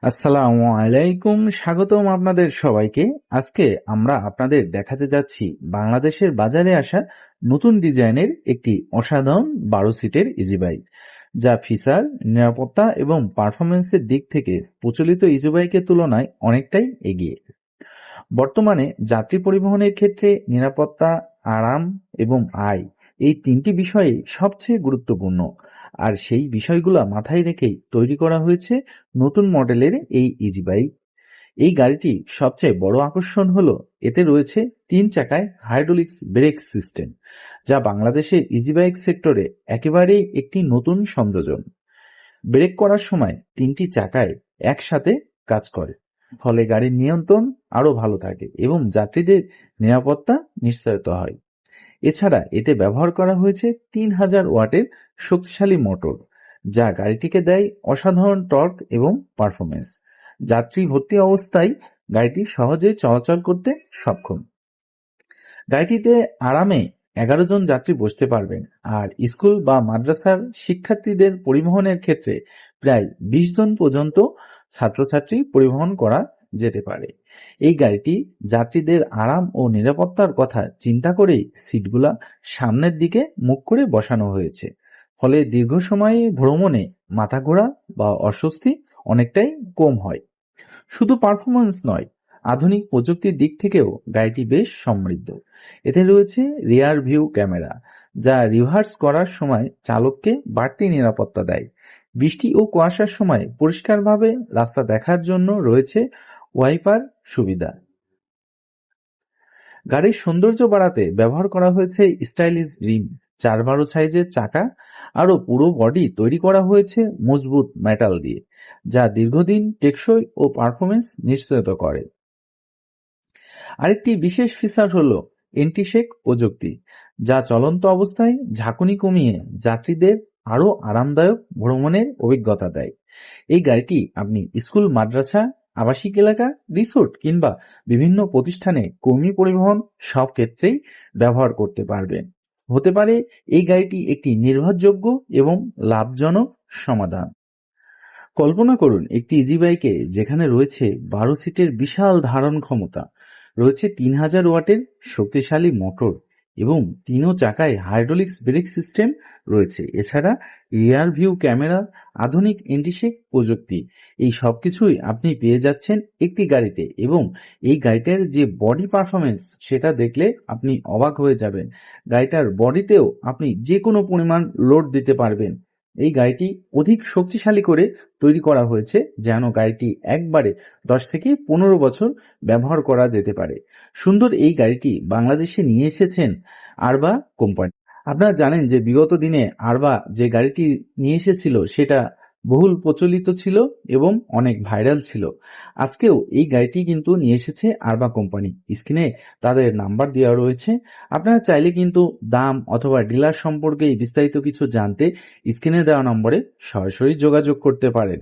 আসসালামু আলাইকুম, স্বাগতম আপনাদের সবাইকে। আজকে আমরা আপনাদের দেখাতে যাচ্ছি বাংলাদেশের বাজারে আসা নতুন ডিজাইনের একটি অসাধারণ 12 সিটের ইজি বাইক, যা ফিচার, নিরাপত্তা এবং পারফরমেন্সের দিক থেকে প্রচলিত ইজি বাইকের তুলনায় অনেকটাই এগিয়ে। বর্তমানে যাত্রী পরিবহনের ক্ষেত্রে নিরাপত্তা, আরাম এবং আয়, এই তিনটি বিষয়ে সবচেয়ে গুরুত্বপূর্ণ। আর সেই বিষয়গুলো মাথায় রেখেই তৈরি করা হয়েছে নতুন মডেলের এই ইজি বাইক। এই গাড়িটি সবচেয়ে বড় আকর্ষণ হলো এতে রয়েছে 3 চাকায় হাইড্রোলিক্স ব্রেক সিস্টেম, যা বাংলাদেশের ইজি বাইক সেক্টরে একেবারেই একটি নতুন সংযোজন। ব্রেক করার সময় 3টি চাকায় একসাথে কাজ করে, ফলে গাড়ির নিয়ন্ত্রণ আরো ভালো থাকে এবং যাত্রীদের নিরাপত্তা নিশ্চিত হয়। এছাড়া এতে ব্যবহার করা হয়েছে 3000 ওয়াটের শক্তিশালী মোটর, যা গাড়িটিকে দেয় অসাধারণ টর্ক এবং পারফরমেন্স। যাত্রী ভর্তি অবস্থায় গাড়িটি সহজে চলাচল করতে সক্ষম। গাড়িটিতে আরামে 11 জন যাত্রী বসতে পারবেন, আর স্কুল বা মাদ্রাসার শিক্ষার্থীদের পরিবহনের ক্ষেত্রে প্রায় 20 জন পর্যন্ত ছাত্রছাত্রী পরিবহন করা যেতে পারে। এই গাড়িটি যাত্রীদের আরাম ও নিরাপত্তার কথা চিন্তা করেই সিটগুলা সামনের দিকে মুখ করে বসানো হয়েছে, ফলে দীর্ঘ সময়ে ভ্রমণে মাথা ঘোরা বা অস্বস্তি অনেকটাই কম হয়। শুধু পারফরমেন্স নয়, আধুনিক প্রযুক্তির দিক থেকেও গাড়িটি বেশ সমৃদ্ধ। এতে রয়েছে রিয়ার ভিউ ক্যামেরা, যা রিভার্স করার সময় চালককে বাড়তি নিরাপত্তা দেয়। বৃষ্টি ও কুয়াশার সময় পরিষ্কারভাবে রাস্তা দেখার জন্য রয়েছে ওয়াইপার সুবিধা। গাড়ির সৌন্দর্য বাড়াতে ব্যবহার করা হয়েছে স্টাইলিশ রিম, 4-12 সাইজের চাকা, আরও পুরো বডি তৈরি করা হয়েছে মজবুত মেটাল দিয়ে, যা দীর্ঘদিন টেকসই ও পারফরমেন্স নিশ্চিত করে। আরেকটি বিশেষ ফিচার হলো এন্টিশেক প্রযুক্তি, যা চলন্ত অবস্থায় ঝাঁকুনি কমিয়ে যাত্রীদের আরও আরামদায়ক ভ্রমণের অভিজ্ঞতা দেয়। এই গাড়িটি আপনি স্কুল, মাদ্রাসা, আবাসিক এলাকা, রিসোর্ট কিংবা বিভিন্ন প্রতিষ্ঠানে কর্মী পরিবহন সব ক্ষেত্রেই ব্যবহার করতে পারবেন। হতে পারে এই গাড়িটি একটি নির্ভরযোগ্য এবং লাভজনক সমাধান। কল্পনা করুন একটি ইজি বাইকে যেখানে রয়েছে 12 সিটের বিশাল ধারণ ক্ষমতা, রয়েছে 3000 ওয়াটের শক্তিশালী মোটর এবং 3 চাকায় হাইড্রোলিক্স ব্রেক সিস্টেম রয়েছে। এছাড়া রিয়ার ভিউ ক্যামেরা, আধুনিক এন্টিশেক প্রযুক্তি, এই সবকিছুই আপনি পেয়ে যাচ্ছেন একটি গাড়িতে। এবং এই গাড়িটার যে বডি পারফরমেন্স, সেটা দেখলে আপনি অবাক হয়ে যাবেন। গাড়িটার বডিতেও আপনি যে কোনো পরিমাণ লোড দিতে পারবেন। এই গাড়িটি অধিক শক্তিশালী করে তৈরি করা হয়েছে যেন গাড়িটি একবারে 10 থেকে 15 বছর ব্যবহার করা যেতে পারে। সুন্দর এই গাড়িটি বাংলাদেশে নিয়ে এসেছেন আরবা কোম্পানি। আপনারা জানেন যে বিগত দিনে আরবা যে গাড়িটি নিয়ে এসেছিল সেটা বহুল প্রচলিত ছিল এবং অনেক ভাইরাল ছিল। আজকেও এই গাড়িটি কিন্তু নিয়ে এসেছে আরবা কোম্পানি। স্ক্রিনে তাদের নাম্বার দেওয়া রয়েছে। আপনারা চাইলে কিন্তু দাম অথবা ডিলার সম্পর্কে বিস্তারিত কিছু জানতে স্ক্রিনে দেওয়া নম্বরে সরাসরি যোগাযোগ করতে পারেন।